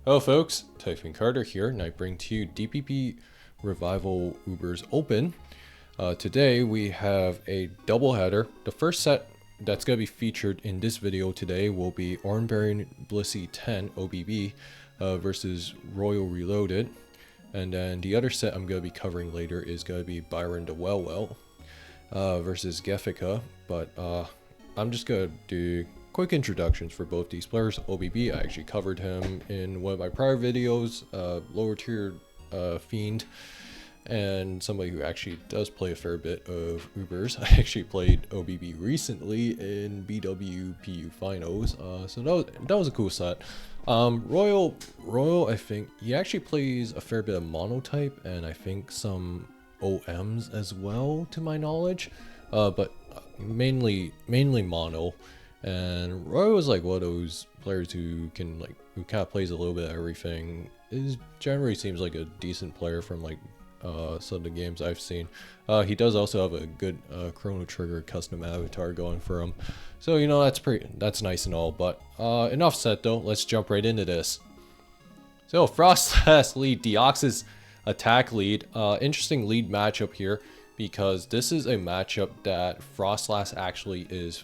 Hello folks, Typhoon Carter here, and I bring to you DPP Revival Ubers Open. Today we have a doubleheader. The first set that's going to be featured in this video today will be OranBerryBlissey10 OBB versus Royal Reloaded. And then the other set I'm going to be covering later is going to be byronthewellwell versus gephicka. But I'm just going to do quick introductions for both these players. OBB, I actually covered him in one of my prior videos, lower tier fiend, and somebody who actually does play a fair bit of Ubers. I actually played OBB recently in BWPU finals, so that was a cool set. Royal, I think he actually plays a fair bit of monotype and I think some OMs as well, to my knowledge, but mainly mono. And Roy was like one of those players who kind of plays a little bit of everything. Is generally seems like a decent player from like some of the games I've seen. He does also have a good Chrono Trigger custom avatar going for him, so you know that's nice and all. But enough said though. Let's jump right into this. So Frostlass lead, Deoxys attack lead. Interesting lead matchup here because this is a matchup that Frostlass actually is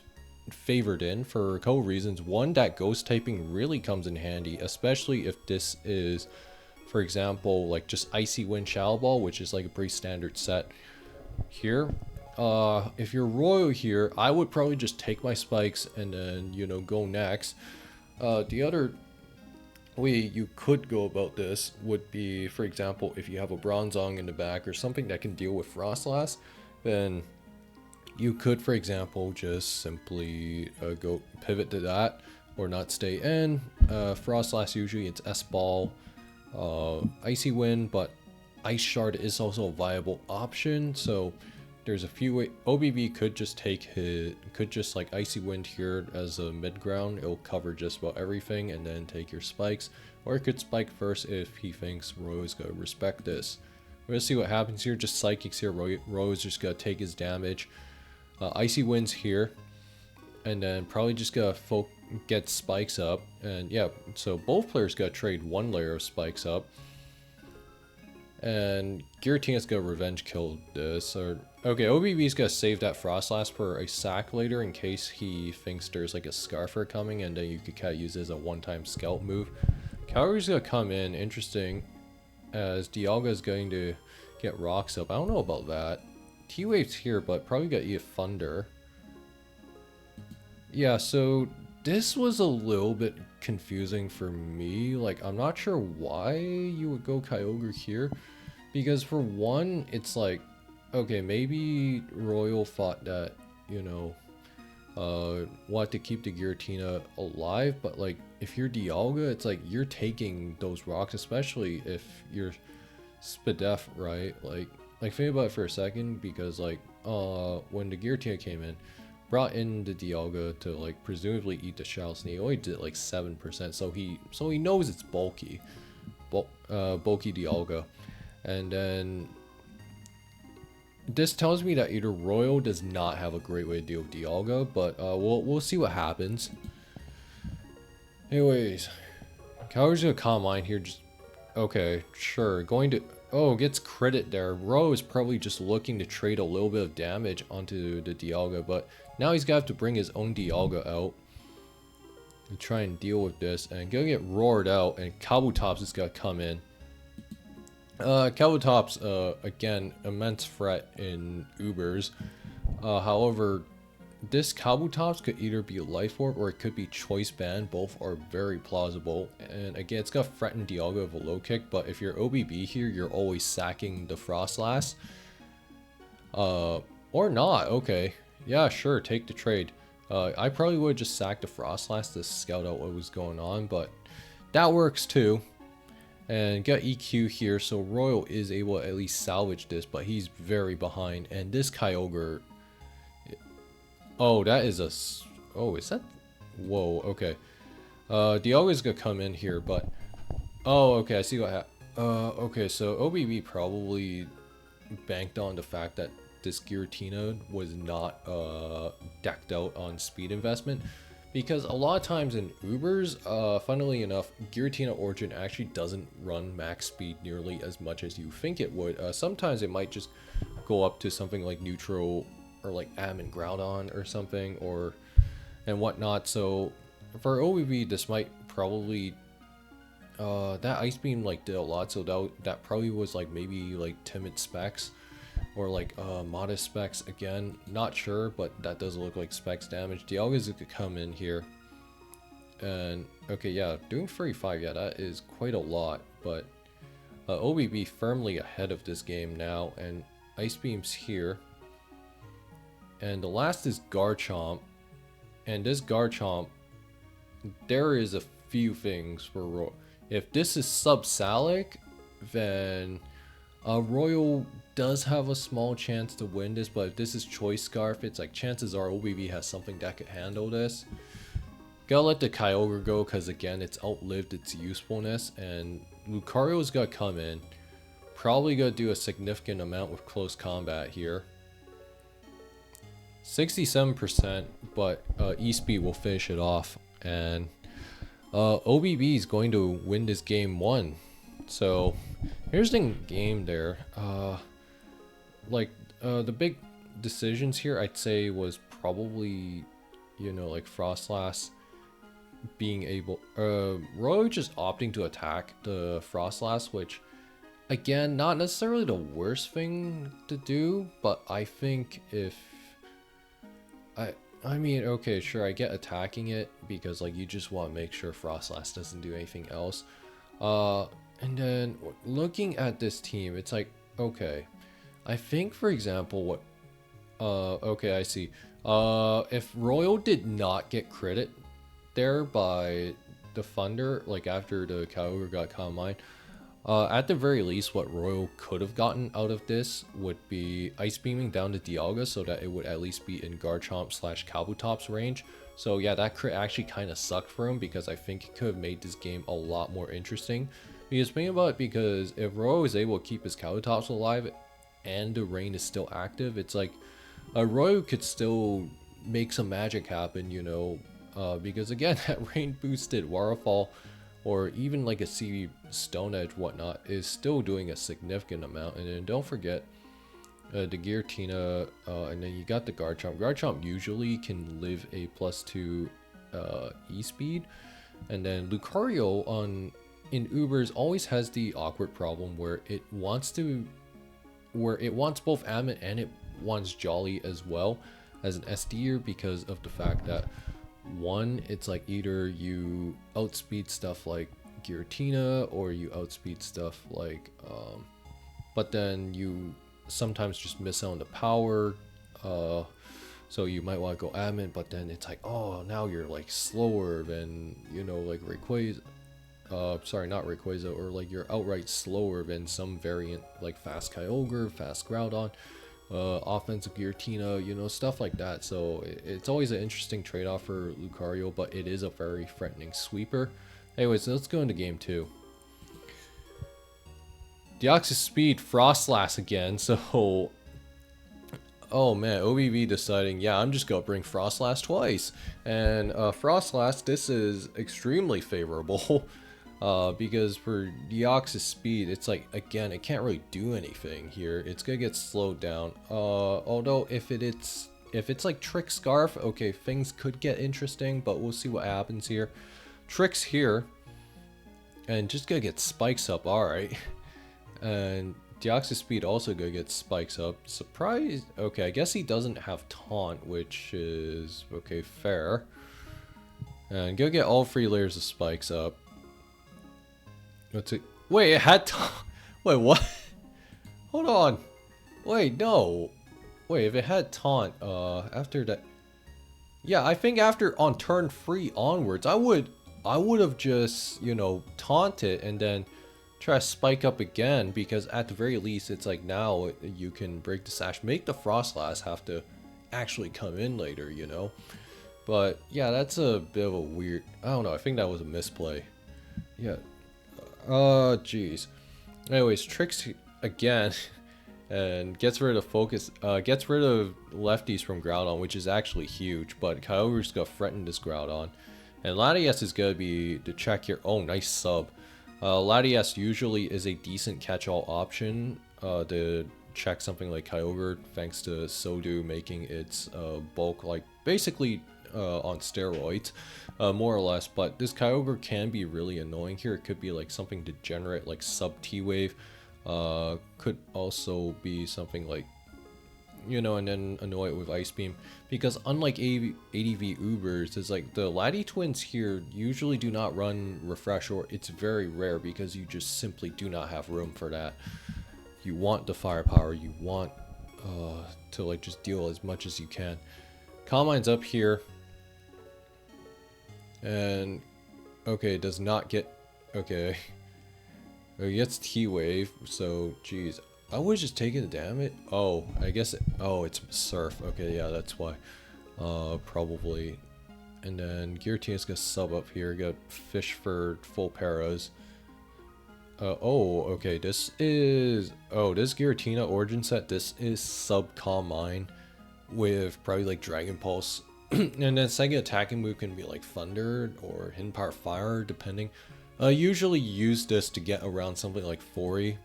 favored in for a couple reasons. One, that ghost typing really comes in handy, especially if this is, for example, like just Icy Wind Shadow Ball, which is like a pretty standard set here. If you're Royal here, I would probably just take my spikes and then, you know, go next. The other way you could go about this would be, for example, if you have a Bronzong in the back or something that can deal with Frostlass, then you could, for example, just simply go pivot to that or not stay in. Frostlass, usually it's S-Ball, Icy Wind, but Ice Shard is also a viable option. So there's a few ways. OBB could just like Icy Wind here as a mid ground. It'll cover just about everything and then take your spikes. Or it could spike first if he thinks Roy's gonna respect this. We're gonna see what happens here. Just Psychics here. Roy's just gonna take his damage. Icy Winds here, and then probably just gotta get spikes up, and yeah, so both players gotta trade one layer of spikes up, and Giratina's gonna revenge kill this, or okay, OBB's gonna save that Frostlass for a sack later in case he thinks there's like a Scarfer coming, and then you could kind of use it as a one-time scout move. Calgary's gonna come in, interesting, as Dialga is going to get rocks up. I don't know about that. T-Wave's here, but probably got eat Thunder. Yeah, so this was a little bit confusing for me. Like, I'm not sure why you would go Kyogre here. Because for one, it's like, okay, maybe Royal thought that, you know, wanted to keep the Giratina alive. But like, if you're Dialga, it's like you're taking those rocks, especially if you're Spadef, right? Like think about it for a second, because like when the Giratina came in, brought in the Dialga to like presumably eat the Shell Snake, he only did like 7%, so he knows it's bulky Dialga. And then this tells me that either Royal does not have a great way to deal with Dialga, but we'll see what happens. Anyways, Calgary's gonna Calm Mind here. Just okay, sure, going to. Oh, gets credit there. Ro is probably just looking to trade a little bit of damage onto the Dialga, but now he's gonna have to bring his own Dialga out and try and deal with this, and gonna get roared out, and Kabutops is gonna come in. Kabutops, again, immense threat in Ubers. However, this Kabutops could either be a Life Orb or it could be Choice Band. Both are very plausible. And again, it's got Threaten Dialga with a low kick, but if you're OBB here, you're always sacking the Frostlass. Or not. Okay. Yeah, sure, take the trade. I probably would have just sacked the Frostlass to scout out what was going on, but that works too. And got EQ here, so Royal is able to at least salvage this, but he's very behind. And this Kyogre... Oh, that is a... Oh, is that... Whoa, okay. Dialga's gonna come in here, but... Oh, okay, I see what happened. Okay, so OBB probably banked on the fact that this Giratina was not decked out on speed investment. Because a lot of times in Ubers, funnily enough, Giratina Origin actually doesn't run max speed nearly as much as you think it would. Sometimes it might just go up to something like neutral or like Am and Groudon or something or and whatnot. So for OBB, this might probably that Ice Beam like did a lot. So that probably was like maybe like timid specs or like modest specs again, not sure, but that does look like specs damage. Dialga's could come in here and okay, yeah, doing 35, yeah, that is quite a lot, but OBB firmly ahead of this game now, and Ice Beam's here, and the last is Garchomp, and this Garchomp, there is a few things for if this is Subsalic, then Royal does have a small chance to win this, but if this is Choice Scarf, it's like chances are OBB has something that could handle this. Gotta let the Kyogre go because again, it's outlived its usefulness, and Lucario's gotta come in. Probably gonna do a significant amount with close combat here. 67%, but E-Speed will finish it off, and OBB is going to win this game 1. So here's the game there. The big decisions here I'd say was probably, you know, like Frostlass being able Roy just opting to attack the Frostlass, which again, not necessarily the worst thing to do, but I think if I mean, okay, sure, I get attacking it because like you just want to make sure Frostlass doesn't do anything else. And then looking at this team, it's like, okay, I think for example what okay, I see. If Royal did not get credit there by the Thunder, like after the Kyogre got Calm Mind, at the very least what Royal could have gotten out of this would be Ice Beaming down to Dialga so that it would at least be in Garchomp / Kabutops range. So yeah, that crit actually kind of sucked for him because I think it could have made this game a lot more interesting. Because think about it, because if Royal is able to keep his Kabutops alive and the rain is still active, it's like Royal could still make some magic happen, you know, because again, that rain boosted Waterfall or even like a CV Stone Edge whatnot is still doing a significant amount. And then don't forget the Giratina, and then you got the Garchomp. Garchomp usually can live a +2 E-Speed, and then Lucario in Ubers always has the awkward problem where it wants both Amit and it wants Jolly as well as an S-tier because of the fact that one, it's like either you outspeed stuff like Giratina or you outspeed stuff like but then you sometimes just miss out on the power, so you might want to go Amit, but then it's like, oh, now you're like slower than, you know, like Rayquaza, sorry, not Rayquaza, or like you're outright slower than some variant like fast Kyogre, fast Groudon, offensive Giratina, you know, stuff like that. So it's always an interesting trade-off for Lucario, but it is a very threatening sweeper. Anyways, let's go into game 2. Deoxys Speed Frostlass again, so oh man, OBB deciding, yeah, I'm just gonna bring Frostlass twice. And Frostlass, this is extremely favorable. Because for Deoxys Speed, it's like, again, it can't really do anything here. It's gonna get slowed down. Although if it's like Trick Scarf, okay, things could get interesting, but we'll see what happens here. Trick's here, and just gonna get spikes up, alright. And Deoxys Speed also gonna get spikes up. Surprise! Okay, I guess he doesn't have Taunt, which is, okay, fair. And go get all 3 layers of spikes up. Wait, it had wait, what? Hold on. Wait, no. Wait, if it had taunt, after that, yeah, I think after on turn 3 onwards, I would have just, you know, taunted and then try to spike up again, because at the very least, it's like now you can break the sash, make the Frostlass have to actually come in later, you know. But yeah, that's a bit of a weird, I don't know, I think that was a misplay. Yeah. Jeez. Anyways, Tricks again, and gets rid of focus, gets rid of lefties from Groudon, which is actually huge. But Kyogre's gonna threaten this Groudon, and Latias is gonna be to check here. Oh, nice sub. Latias usually is a decent catch-all option to check something like Kyogre, thanks to Sodu making its bulk like basically on steroids, more or less. But this Kyogre can be really annoying here. It could be like something degenerate like sub T-Wave. Could also be something like, you know, and then annoy it with Ice Beam, because unlike ADV Ubers, it's like the Lati twins here usually do not run Refresh, or it's very rare because you just simply do not have room for that. You want the firepower, you want to like just deal as much as you can. Calm Mind's up here, and okay, it does not get, okay, it gets T-Wave, so geez, I was just taking the damage. Oh, I guess oh, it's Surf. Okay, yeah, that's why. Probably. And then Giratina's gonna sub up here. Got Fish for full paras. Oh, okay, this is, oh, this Giratina origin set, this is sub Calm Mind with probably like Dragon Pulse. And then second attacking move can be like Thunder or Hidden Power Fire, depending. Usually use this to get around something like Fori,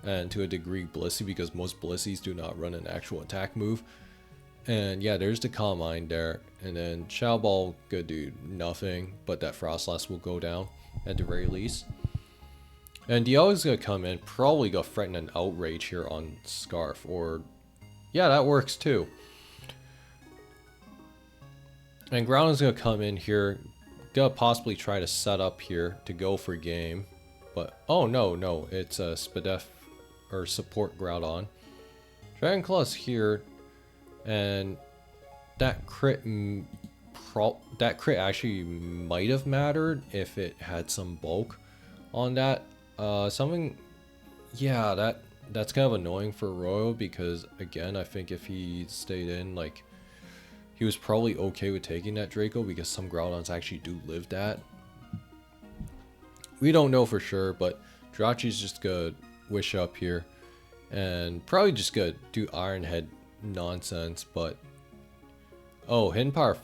and to a degree Blissey, because most Blissies do not run an actual attack move. And yeah, there's the Calm Mind there. And then Shadow Ball could do nothing, but that Frostlass will go down at the very least. And Dialga is going to come in, probably go threaten an Outrage here on Scarf, or yeah, that works too. And Groudon's going to come in here, gonna possibly try to set up here to go for game. But oh no, it's a Spadef or support Groudon. Dragon Claw's here, and that crit actually might have mattered if it had some bulk on that. Something, yeah, that's kind of annoying for Royal, because again, I think if he stayed in, like, he was probably okay with taking that Draco, because some Groudons actually do live that. We don't know for sure, but Jirachi's just gonna wish up here and probably just gonna do Iron Head nonsense. But oh, Hidden Power,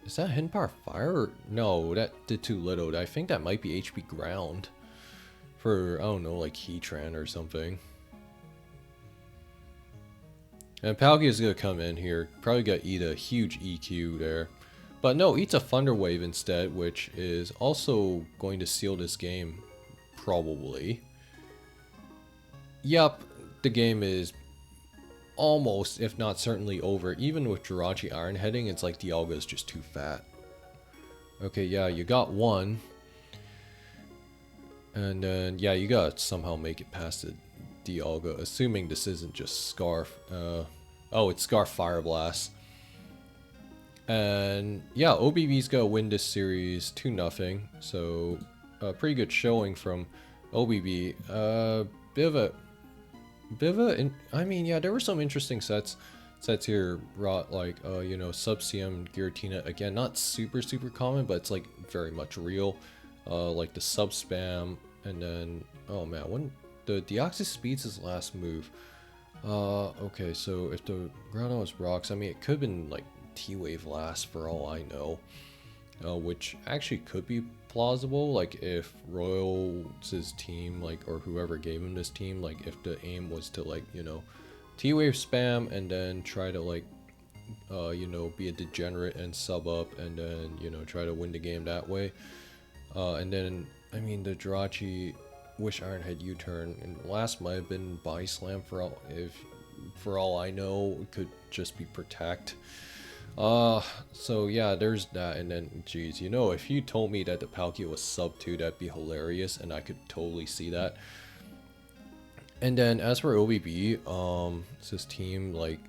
is that Hidden Power Fire? Or, no, that did too little. I think that might be HP Ground for, I don't know, like Heatran or something. And Palkia is going to come in here, probably going to eat a huge EQ there. But no, eats a Thunder Wave instead, which is also going to seal this game, probably. Yup, the game is almost, if not certainly over. Even with Jirachi Iron Heading, it's like Dialga is just too fat. Okay, yeah, you got one. And then, yeah, you gotta somehow make it past the Dialga, assuming this isn't just Scarf. Oh, it's Scarf Fire Blast. And yeah, OBB's gonna win this series 2-0. So a pretty good showing from OBB. I mean, yeah, there were some interesting sets here. Like you know, Sub-CM Giratina, again, not super common, but it's like very much real. Like the sub spam, and then oh man, when the Deoxys speeds his last move. Okay, so if the Groudon was rocks, I mean, it could have been like T-Wave last for all I know, which actually could be plausible. Like if Royals' team, like, or whoever gave him this team, like if the aim was to, like, you know, T-Wave spam and then try to, like, you know, be a degenerate and sub up and then, you know, try to win the game that way. And then, I mean, the Jirachi Wish Iron Head U-turn, and last might have been Body Slam for all I know. It could just be Protect. So yeah, there's that. And then, geez, you know, if you told me that the Palkia was sub 2, that'd be hilarious, and I could totally see that. And then as for OBB, it's this team, like,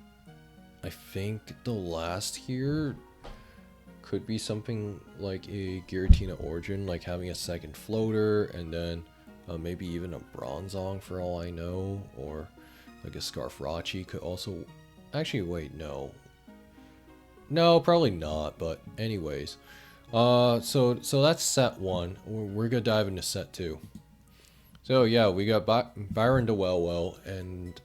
I think the last here could be something like a Giratina origin, like having a second floater, and then maybe even a Bronzong for all I know, or like a Scarfrachi could also, actually wait, no, probably not, but anyways, so that's set 1. We're gonna dive into set 2. So yeah, we got Byron the Well, and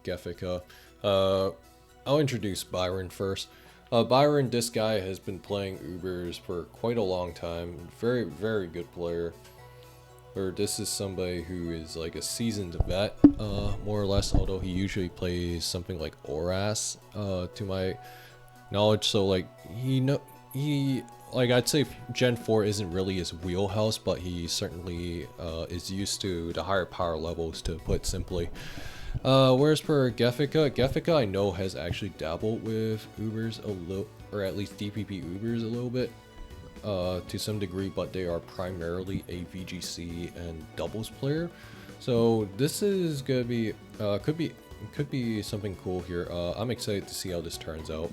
gephicka. I'll introduce Byron first. Byron, this guy has been playing Ubers for quite a long time. Very, very good player. Or this is somebody who is like a seasoned vet, more or less, although he usually plays something like Oras, to my knowledge. So like he like, I'd say Gen 4 isn't really his wheelhouse, but he certainly is used to the higher power levels, to put simply. Whereas for gephicka I know has actually dabbled with Ubers a little, or at least DPP Ubers a little bit, to some degree, but they are primarily a VGC and doubles player. So this is gonna be, could be something cool here. I'm excited to see how this turns out.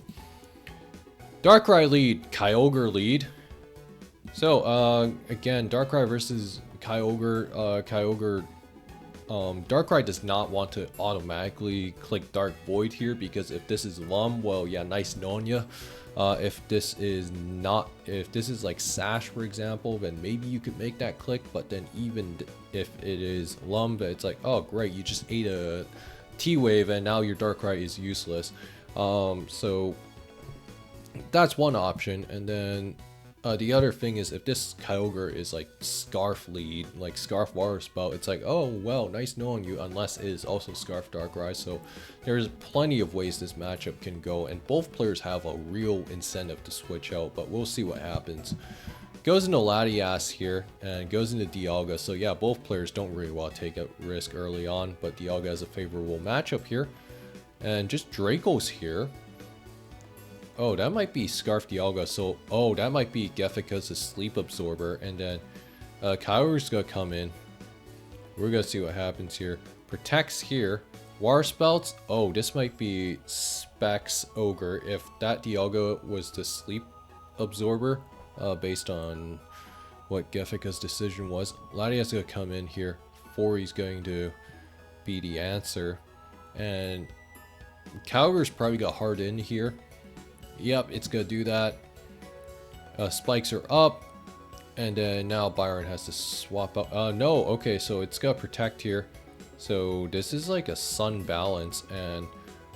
Darkrai lead, Kyogre lead. So again, Darkrai versus Kyogre. Darkrai does not want to automatically click Dark Void here, because if this is Lum, well, yeah, nice knowing ya. If this is like Sash, for example, then maybe you could make that click. But then even if it is Lum, it's like, oh great, you just ate a T-Wave and now your Darkrai is useless. So that's one option. And then the other thing is, if this Kyogre is like Scarf lead, like Scarf Water Spout, it's like, oh well, nice knowing you, unless it is also Scarf Darkrai. So there's plenty of ways this matchup can go, and both players have a real incentive to switch out, but we'll see what happens. Goes into Latias here, and goes into Dialga. So yeah, both players don't really want to take a risk early on, but Dialga has a favorable matchup here. And just Draco's here. Oh, that might be Scarf Dialga, so, oh, that might be gephicka's Sleep Absorber, and then Kyogre's gonna come in. We're gonna see what happens here. Protects here. Water Spouts, oh, this might be Specs Ogre, if that Dialga was the Sleep Absorber, based on what gephicka's decision was. Latias gonna come in here. Fori's going to be the answer, and Kyogre's probably got hard in here. Yep, it's gonna do that. Spikes are up, and then now Byron has to swap out. No, okay, so it's got Protect here. So this is like a Sun balance, and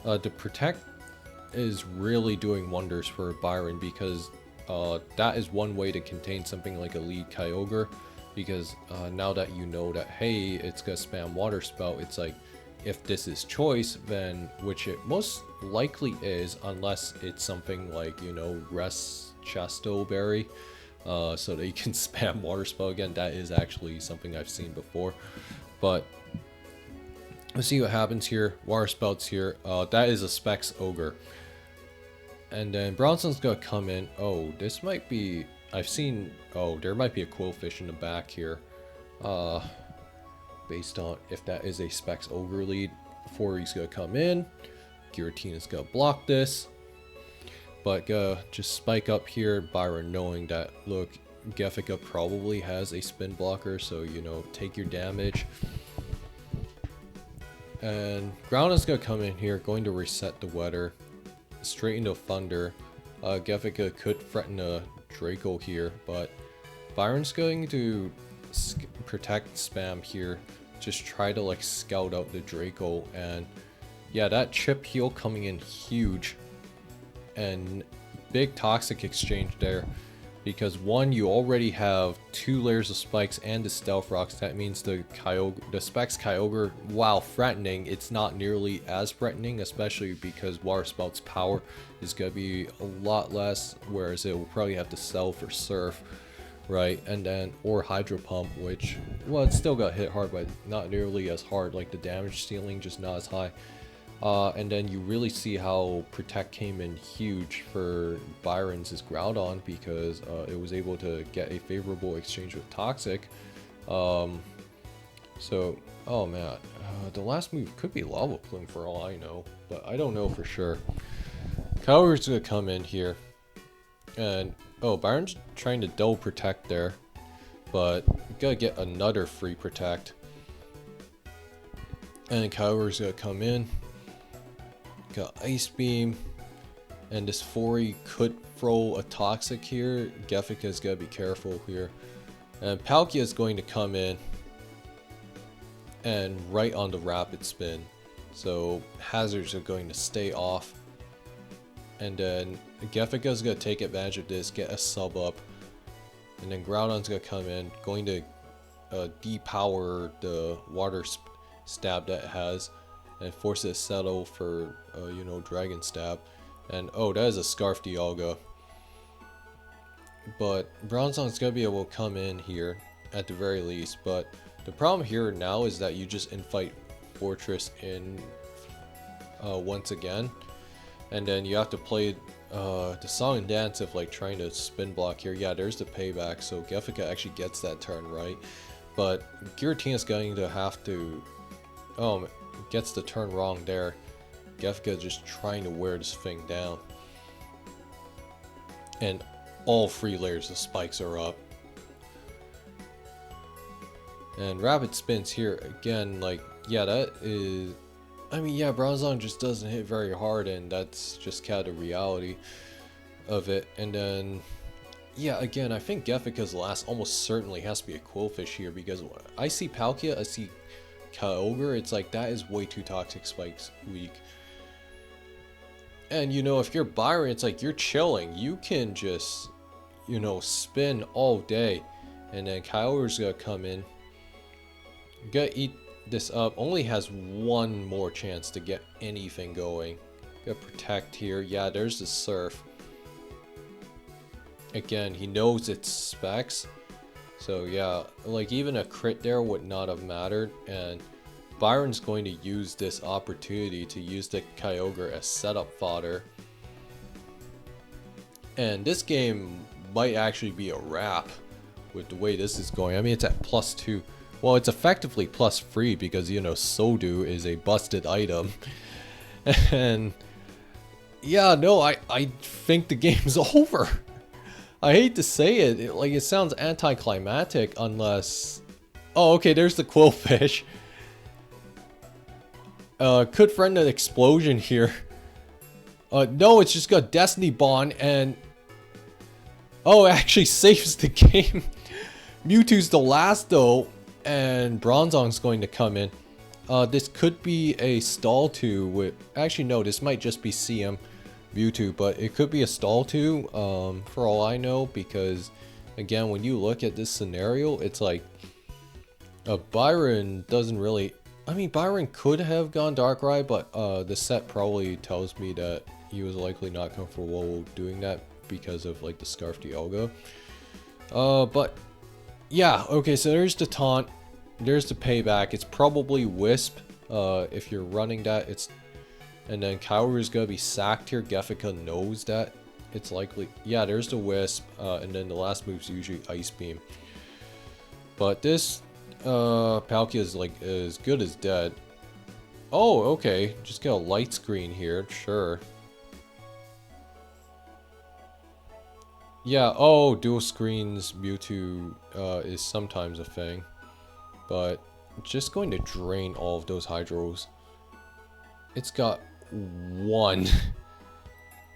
the Protect is really doing wonders for Byron, because that is one way to contain something like a lead Kyogre. Because now that you know that, hey, it's gonna spam Water Spout, it's like, if this is choice, then, which it most likely is, unless it's something like, you know, Rest Chasto Berry, so that you can spam Water Spout again. That is actually something I've seen before. But let's see what happens here. Water Spout's here. That is a Specs Ogre. And then Bronson's gonna come in. Oh, this might be, I've seen, oh, there might be a Quillfish in the back here. Based on if that is a Specs Ogre lead. Fori's gonna come in. Giratina's gonna block this. But just spike up here. Byron knowing that, look, gephicka probably has a spin blocker, so, you know, take your damage. And Groudon's gonna come in here, going to reset the weather. Straight into Thunder. Gephicka could threaten a Draco here, but Byron's going to Protect spam here. Just try to like scout out the Draco, and yeah, that chip heal coming in huge, and big toxic exchange there, because one, you already have 2 layers of spikes and the stealth rocks. That means the Specs Kyogre, while threatening, it's not nearly as threatening, especially because Water Spout's power is gonna be a lot less, whereas it will probably have to sell for Surf. Right, and then, or Hydro Pump, which, well, it still got hit hard, but not nearly as hard, like the damage ceiling, just not as high. And then you really see how Protect came in huge for Byron's Groudon, because it was able to get a favorable exchange with Toxic. So, oh man, the last move could be Lava Plume for all I know, but I don't know for sure. Kyogre's gonna come in here, and oh, Byron's trying to double Protect there, but gotta get another free Protect. And Kyogre's gonna come in, got Ice Beam, and this Fori could throw a Toxic here. Gephicka's gotta be careful here. And Palkia is going to come in, and right on the Rapid Spin. so hazards are going to stay off. And then gephicka is going to take advantage of this, get a sub up. And then Groudon's going to come in, going to depower the water stab that it has. And force it to settle for, you know, Dragon Stab. And oh, that is a Scarf Dialga. But Bronzong's going to be able to come in here at the very least. But the problem here now is that you just infight Fortress in once again. And then you have to play the song and dance of like trying to spin block here. Yeah, there's the payback. So gephicka actually gets that turn right. But Giratina's going to have to... Oh, gets the turn wrong there. gephicka just trying to wear this thing down. And all 3 layers of spikes are up. And rapid spins here again, like, yeah, that is... I mean, yeah, Bronzong just doesn't hit very hard, and that's just kind of the reality of it. And then, yeah, again, I think gephicka's last almost certainly has to be a Quillfish here, because I see Palkia, I see Kyogre, it's like, that is way too Toxic Spikes weak. And, you know, if you're Byron, it's like, you're chilling. You can just, you know, spin all day. And then Kyogre's gonna come in. You gotta eat this up. Only has 1 more chance to get anything going. Gotta protect here. Yeah, there's the Surf. Again, he knows its specs. So yeah, like even a crit there would not have mattered. And Byron's going to use this opportunity to use the Kyogre as setup fodder. And this game might actually be a wrap with the way this is going. I mean, it's at +2. Well, it's effectively +3 because, you know, Sodu is a busted item. And yeah, no, I think the game's over. I hate to say it, like it sounds anticlimactic unless... Oh, okay, there's the Quillfish. Could friend an explosion here. No, it's just got Destiny Bond and... Oh, it actually saves the game. Mewtwo's the last though, and Bronzong's going to come in. This could be a stall 2 with... Actually, no, this might just be CM Mewtwo, but it could be a stall 2, for all I know, because, again, when you look at this scenario, it's like... Byron doesn't really... I mean, Byron could have gone Darkrai, but the set probably tells me that he was likely not comfortable doing that because of, like, the Scarf Dialga. But... Yeah, okay, so there's the taunt, there's the payback. It's probably Wisp, if you're running that. It's, and then Kyogre's gonna be sacked here. gephicka knows that. It's likely, yeah, there's the Wisp, and then the last move's usually Ice Beam. But this Palkia is like as good as dead. Oh, okay, just got a light screen here, sure. Yeah, oh, dual screens Mewtwo is sometimes a thing. But just going to drain all of those Hydros. It's got 1.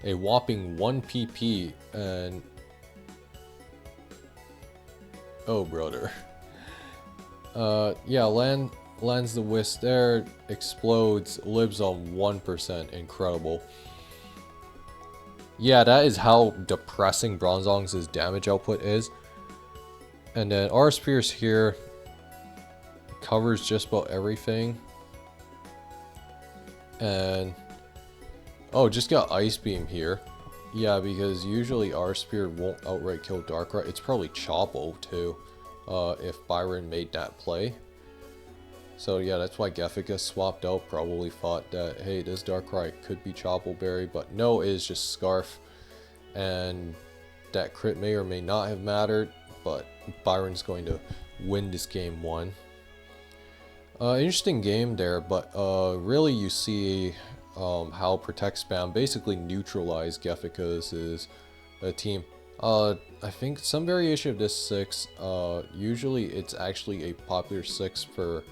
A whopping 1 PP and... Oh, brother. Yeah, lands the Wisp there, explodes, lives on 1%, incredible. Yeah, that is how depressing Bronzong's damage output is. And then Aura-Spears here covers just about everything. And oh, just got Ice Beam here. Yeah, because usually Aura-Spear won't outright kill Darkrai. It's probably Chople too, if Byron made that play. So yeah, that's why gephicka swapped out, probably thought that, hey, this Darkrai could be Choppleberry, but no, it is just Scarf. And that crit may or may not have mattered, but Byron's going to win this game 1. Interesting game there, but really you see how Protect Spam basically neutralized gephicka's team. I think some variation of this 6, usually it's actually a popular 6 for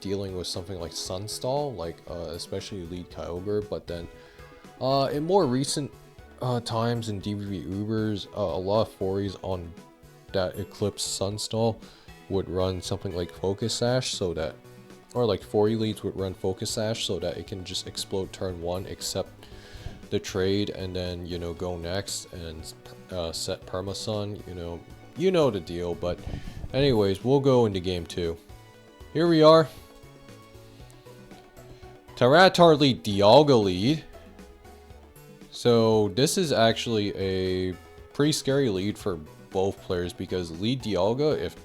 dealing with something like Sunstall, like especially lead Kyogre, but then in more recent times in DPP Ubers, a lot of 4s on that Eclipse Sunstall would run something like Focus Sash, so that or like 4 elites would run Focus Sash so that it can just explode turn 1, accept the trade, and then, you know, go next and set Permasun. You know the deal. But anyways, we'll go into game 2. Here we are. Tyranitar lead, Dialga lead. So this is actually a pretty scary lead for both players, because lead Dialga, if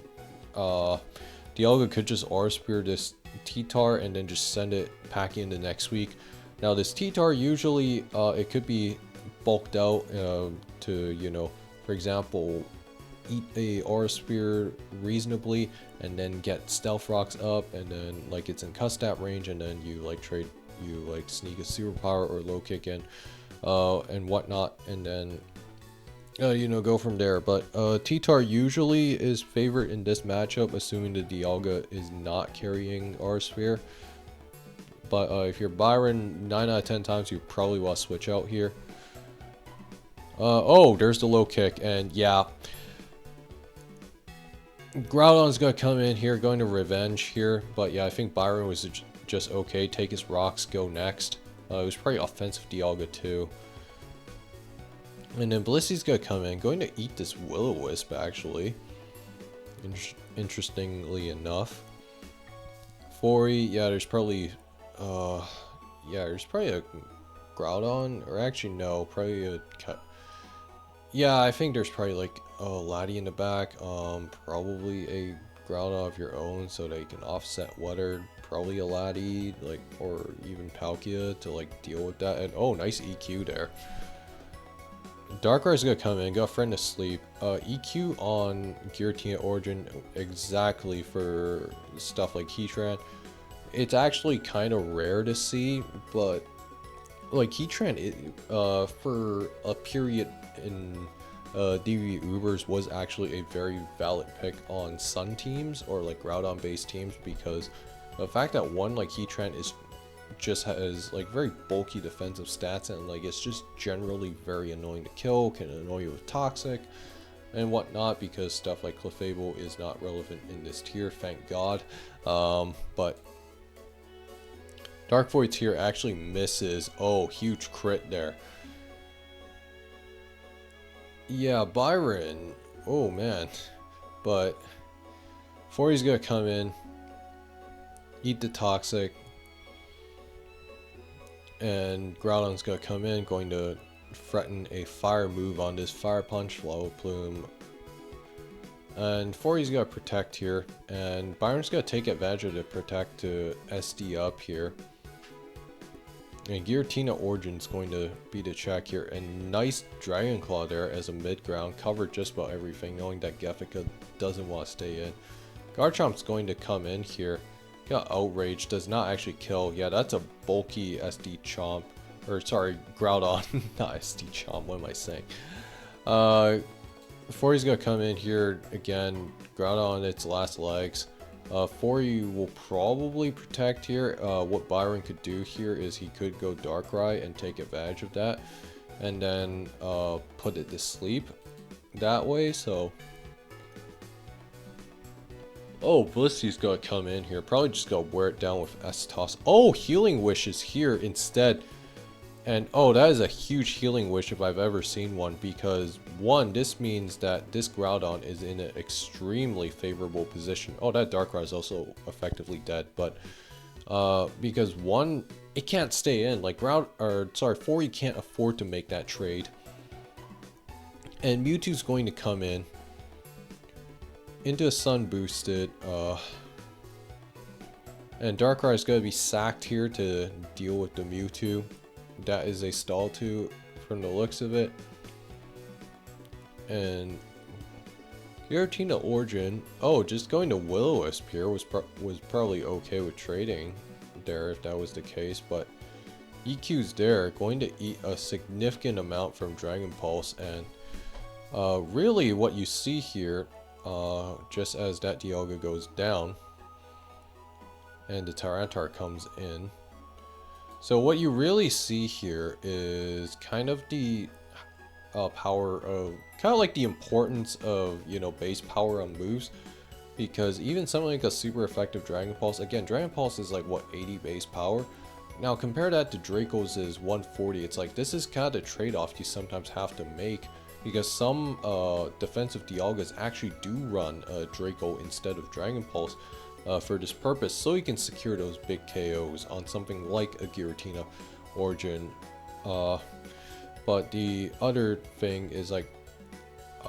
Dialga could just Aura Spear this T-Tar and then just send it packing into next week. Now this T-Tar usually it could be bulked out to, you know, for example, eat a Aura Spear reasonably and then get Stealth Rocks up, and then like it's in Custat range, and then you like sneak a Superpower or low kick in and whatnot, and then you know, go from there. But T-Tar usually is favored in this matchup, assuming the Dialga is not carrying Aura Sphere. But if you're Byron, 9 out of 10 times you probably want to switch out here. Oh, there's the low kick, and yeah, Groudon's gonna come in here, going to Revenge here. But yeah, I think Byron was just okay. Take his rocks, go next. It was probably offensive Dialga too. And then Blissey's gonna come in, going to eat this Will-O-Wisp actually. Interestingly enough. Fori, yeah, there's probably a Groudon, or actually no, probably a yeah, I think there's probably like a Laddie in the back, probably a Groudon of your own so that you can offset Weather, probably a Laddie, like, or even Palkia to like deal with that. And oh, nice EQ there. Darkrai's gonna come in, got Friend Asleep. EQ on Giratina Origin exactly for stuff like Heatran. It's actually kind of rare to see, but like Heatran, for a period in DPP Ubers was actually a very valid pick on Sun teams or like Groudon based teams, because the fact that one like Heatran just has like very bulky defensive stats, and like it's just generally very annoying to kill, can annoy you with Toxic and whatnot, because stuff like Clefable is not relevant in this tier, thank God. But Dark Void's here actually misses. Oh, huge crit there. Yeah, Byron. Oh man. But Fori's gonna come in, eat the Toxic, and Groudon's gonna come in, going to threaten a fire move on this Fire Punch, Flow Plume. And Fori's gonna protect here, and Byron's gonna take advantage of the protect to SD up here. And Giratina Origin's going to be the check here, and nice Dragon Claw there as a mid-ground, covered just about everything, knowing that gephicka doesn't want to stay in. Garchomp's going to come in here, got Outrage, does not actually kill. Yeah, that's a bulky SD Chomp, or sorry, Groudon, not SD Chomp, what am I saying? Before he's going to come in here, again, Groudon on its last legs. Fori will probably protect here. What Byron could do here is he could go Darkrai and take advantage of that, and then put it to sleep that way. So, oh, Blissey's gonna come in here, probably just gonna wear it down with S-Toss. Oh, Healing Wish is here instead. And oh, that is a huge Healing Wish if I've ever seen one, because one, this means that this Groudon is in an extremely favorable position. Oh, that Darkrai is also effectively dead, but because one, it can't stay in. Like Fori can't afford to make that trade. And Mewtwo's going to come in into a Sun boosted, and Darkrai is going to be sacked here to deal with the Mewtwo. That is a stall 2 from the looks of it. And Giratina Origin, oh, just going to Will-O-Wisp here was probably okay with trading there if that was the case, but EQ's there, going to eat a significant amount from Dragon Pulse. And really what you see here, just as that Dialga goes down and the Tyranitar comes in, so what you really see here is kind of the power of, kind of like the importance of, you know, base power on moves. because even something like a super effective Dragon Pulse, again, Dragon Pulse is like what, 80 base power. Now compare that to Draco's is 140. It's like this is kind of the trade-off you sometimes have to make, because some defensive Dialgas actually do run Draco instead of Dragon Pulse for this purpose, so you can secure those big KOs on something like a Giratina Origin. But the other thing is like,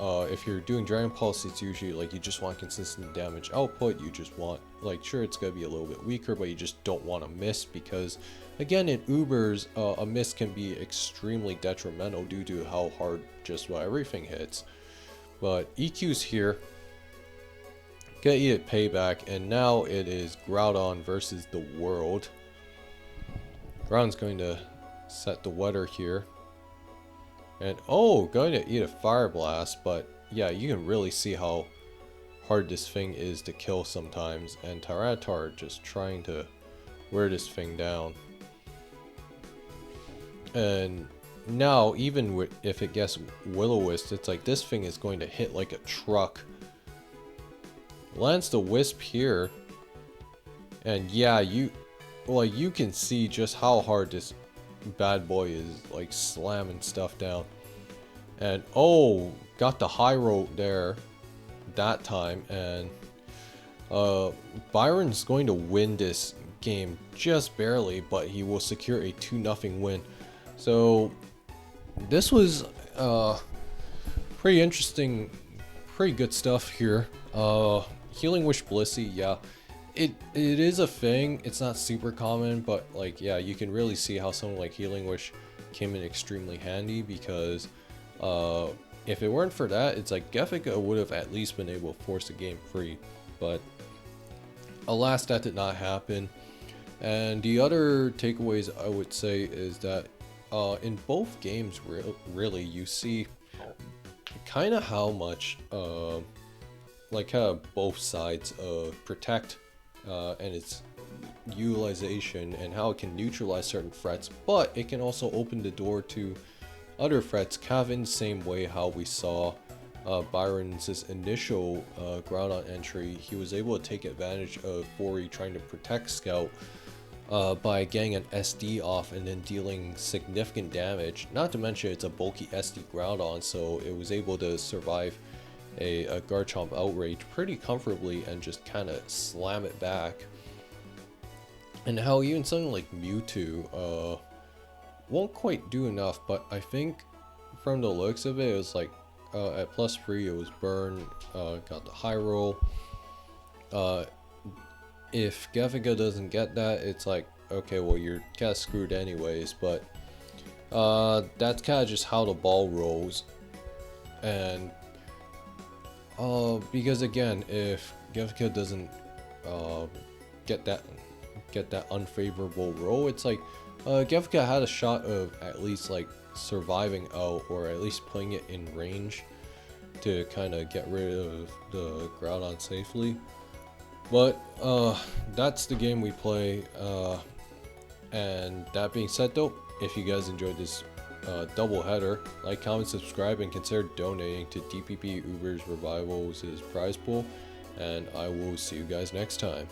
if you're doing Dragon Pulse, it's usually like you just want consistent damage output. You just want, like, sure, it's gonna be a little bit weaker, but you just don't want to miss, because again, in Ubers, a miss can be extremely detrimental due to how hard just about everything hits. But EQ's here, get you payback, and now it is Groudon versus the world. Groudon's going to set the weather here. And oh, going to eat a Fire Blast, but yeah, you can really see how hard this thing is to kill sometimes. And Tyranitar just trying to wear this thing down. And now, even with, if it gets Will-O-Wisp, it's like this thing is going to hit like a truck. Lands the Wisp here. And yeah, you can see just how hard this bad boy is like slamming stuff down. And oh, got the high road there that time, and Byron's going to win this game just barely, but he will secure a 2-0 win. So this was pretty interesting, pretty good stuff here. Healing Wish Blissey, yeah, it is a thing. It's not super common, but like, yeah, you can really see how something like Healing Wish came in extremely handy, because if it weren't for that, it's like gephicka would have at least been able to force the game free, but alas, that did not happen. And the other takeaways I would say is that in both games, really, you see kind of how much like how both sides protect and its utilization, and how it can neutralize certain threats, but it can also open the door to other threats, kind of in the same way how we saw Byron's initial Groudon entry. He was able to take advantage of Fori trying to protect Scout by getting an SD off and then dealing significant damage. Not to mention it's a bulky SD Groudon, so it was able to survive a Garchomp outrage pretty comfortably and just kind of slam it back. And how even something like Mewtwo won't quite do enough, but I think from the looks of it, it was like at +3 it was Burn, got the high roll. If gephicka doesn't get that, it's like, okay, well, you're kind of screwed anyways, but that's kind of just how the ball rolls. And because again, if gephicka doesn't get that unfavorable roll, it's like gephicka had a shot of at least like surviving out, or at least putting it in range to kind of get rid of the Groudon safely. But that's the game we play. And that being said, though, if you guys enjoyed this double header, like, comment, subscribe, and consider donating to DPP Ubers Revival's prize pool. And I will see you guys next time.